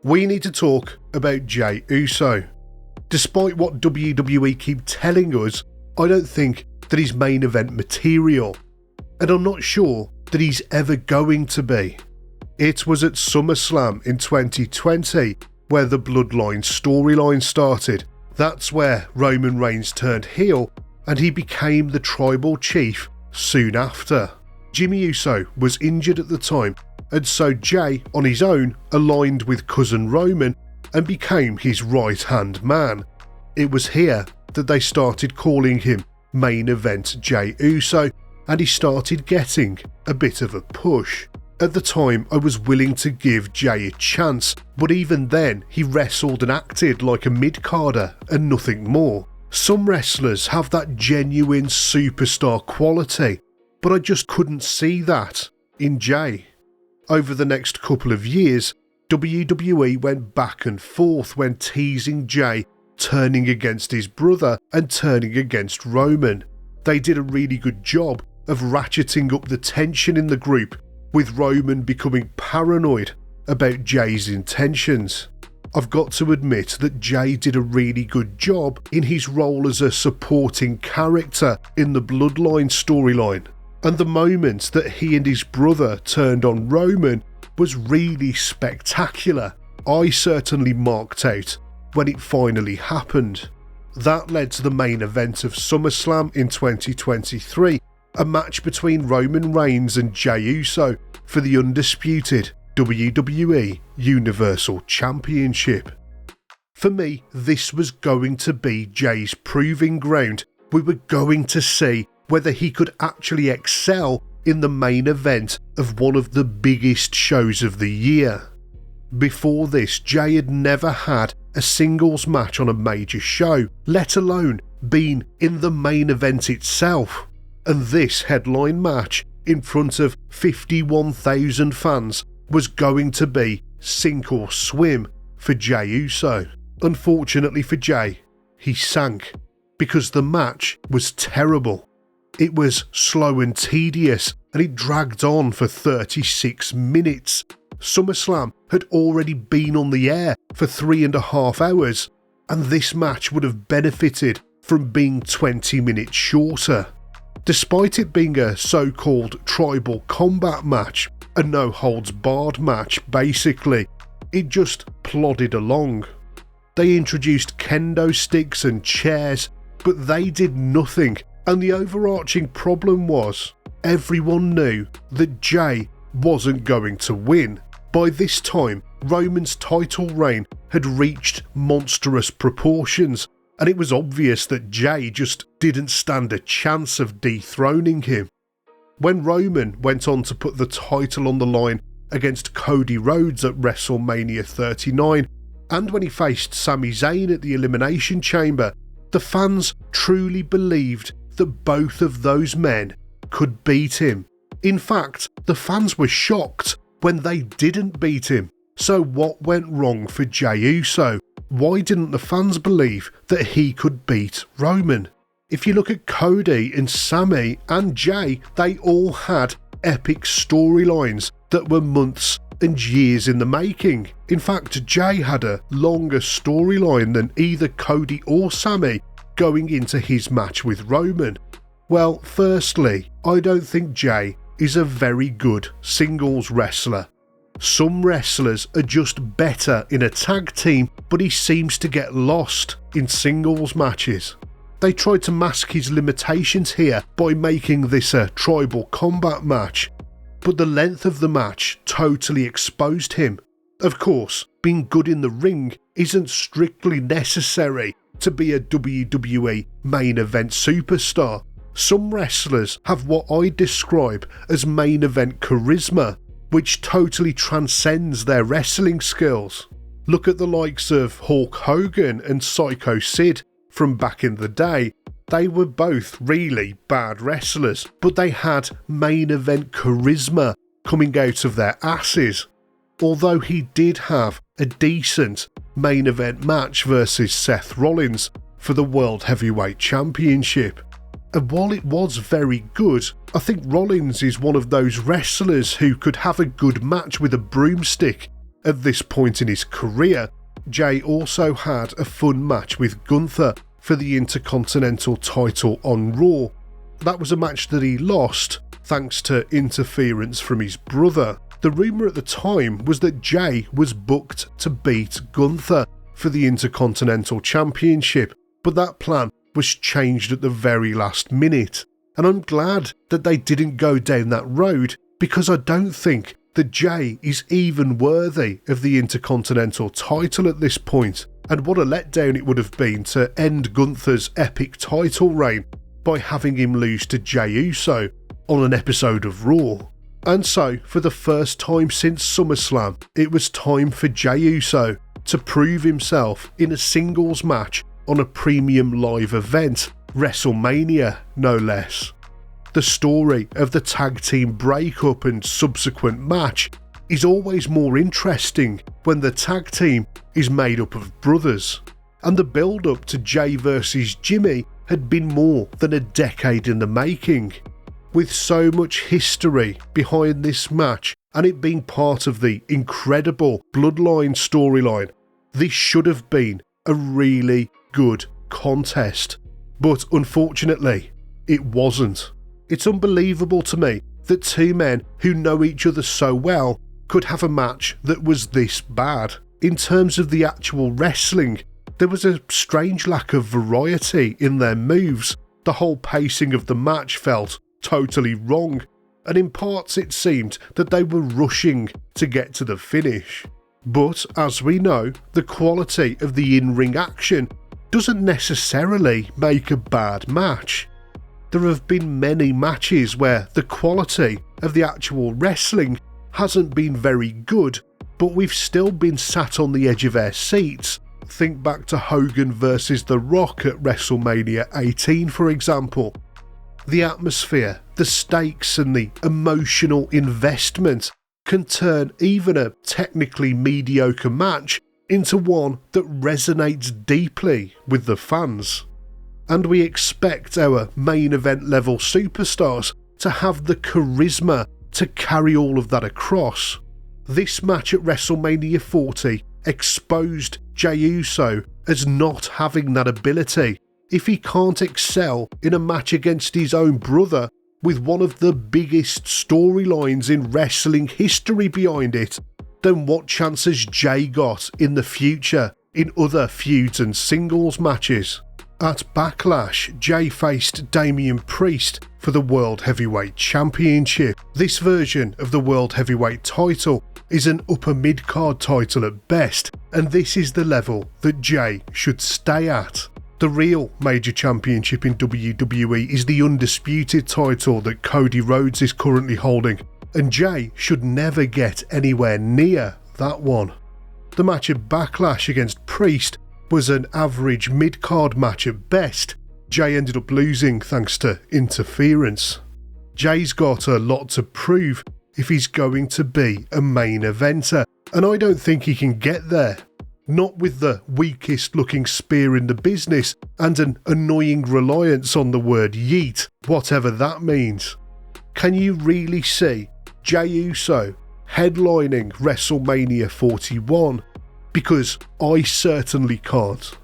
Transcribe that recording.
We need to talk about Jey Uso. Despite what WWE keep telling us, I don't think that he's main event material, and I'm not sure that he's ever going to be. It was at SummerSlam in 2020 where the bloodline storyline started. That's where Roman Reigns turned heel and he became the tribal chief soon after. Jey Uso was injured at the time, and so Jey on his own aligned with cousin Roman and became his right-hand man. It was here that they started calling him Main Event Jey Uso, and he started getting a bit of a push. At the time, I was willing to give Jey a chance, but even then he wrestled and acted like a mid-carder and nothing more. Some wrestlers have that genuine superstar quality, but I just couldn't see that in Jey. Over the next couple of years, WWE went back and forth when teasing Jey turning against his brother and turning against Roman. They did a really good job of ratcheting up the tension in the group, with Roman becoming paranoid about Jey's intentions. I've got to admit that Jey did a really good job in his role as a supporting character in the bloodline storyline, and the moment that he and his brother turned on Roman was really spectacular. I certainly marked out when it finally happened. That led to the main event of SummerSlam in 2023, a match between Roman Reigns and Jey Uso for the undisputed WWE Universal Championship. For me, this was going to be Jey's proving ground. We were going to see whether he could actually excel in the main event of one of the biggest shows of the year. Before this, Jey had never had a singles match on a major show, let alone been in the main event itself. And this headline match in front of 51,000 fans was going to be sink or swim for Jey Uso. Unfortunately for Jey, he sank because the match was terrible. It was slow and tedious, and it dragged on for 36 minutes. SummerSlam had already been on the air for 3.5 hours, and this match would have benefited from being 20 minutes shorter. Despite it being a so-called tribal combat match, a no-holds-barred match basically, it just plodded along. They introduced kendo sticks and chairs, but they did nothing, and the overarching problem was everyone knew that Jey wasn't going to win. By this time, Roman's title reign had reached monstrous proportions, and it was obvious that Jey just didn't stand a chance of dethroning him. When Roman went on to put the title on the line against Cody Rhodes at WrestleMania 39, and when he faced Sami Zayn at the Elimination Chamber, the fans truly believed that both of those men could beat him. In fact, the fans were shocked when they didn't beat him. So what went wrong for Jey Uso? Why didn't the fans believe that he could beat Roman? If you look at Cody and Sami and Jey, they all had epic storylines that were months and years in the making. In fact, Jey had a longer storyline than either Cody or Sami going into his match with Roman. Well, firstly, I don't think Jey is a very good singles wrestler. Some wrestlers are just better in a tag team, but he seems to get lost in singles matches. They tried to mask his limitations here by making this a tribal combat match, but the length of the match totally exposed him. Of course, being good in the ring isn't strictly necessary to be a WWE main event superstar. Some wrestlers have what I describe as main event charisma, which totally transcends their wrestling skills. Look at the likes of Hulk Hogan and Psycho Sid from back in the day. They were both really bad wrestlers, but they had main event charisma coming out of their asses. Although he did have a decent main event match versus Seth Rollins for the World Heavyweight Championship. And while it was very good, I think Rollins is one of those wrestlers who could have a good match with a broomstick At this point in his career, Jey also had a fun match with Gunther for the Intercontinental title on Raw. That was a match that he lost thanks to interference from his brother. The rumour at the time was that Jey was booked to beat Gunther for the Intercontinental Championship, but that plan was changed at the very last minute. And I'm glad that they didn't go down that road, because I don't think that Jey is even worthy of the Intercontinental title at this point. And what a letdown it would have been to end Gunther's epic title reign by having him lose to Jey Uso on an episode of Raw. And so, for the first time since SummerSlam, it was time for Jey Uso to prove himself in a singles match on a premium live event, WrestleMania no less. The story of the tag team breakup and subsequent match is always more interesting when the tag team is made up of brothers, and the build-up to Jey versus Jimmy had been more than a decade in the making. With so much history behind this match and it being part of the incredible bloodline storyline, this should have been a really good contest, but unfortunately it wasn't. It's unbelievable to me that two men who know each other so well could have a match that was this bad. In terms of the actual wrestling, there was a strange lack of variety in their moves. The whole pacing of the match felt totally wrong, and in parts it seemed that they were rushing to get to the finish. But as we know, the quality of the in-ring action doesn't necessarily make a bad match. There have been many matches where the quality of the actual wrestling hasn't been very good, but we've still been sat on the edge of our seats. Think back to Hogan versus The Rock at WrestleMania 18, for example. The atmosphere, the stakes and the emotional investment can turn even a technically mediocre match into one that resonates deeply with the fans. And we expect our main event level superstars to have the charisma to carry all of that across. This match at WrestleMania 40 exposed Jey Uso as not having that ability. If he can't excel in a match against his own brother with one of the biggest storylines in wrestling history behind it, then what chance has Jey got in the future in other feuds and singles matches? At Backlash, Jey faced Damian Priest for the World Heavyweight Championship. This version of the World Heavyweight title is an upper mid-card title at best, and this is the level that Jey should stay at. The real major championship in WWE is the undisputed title that Cody Rhodes is currently holding, and Jey should never get anywhere near that one. The match at Backlash against Priest was an average mid-card match at best. Jey ended up losing thanks to interference. Jey's got a lot to prove if he's going to be a main eventer, and I don't think he can get there. Not with the weakest looking spear in the business and an annoying reliance on the word yeet, whatever that means. Can you really see Jey Uso headlining WrestleMania 41? Because I certainly can't.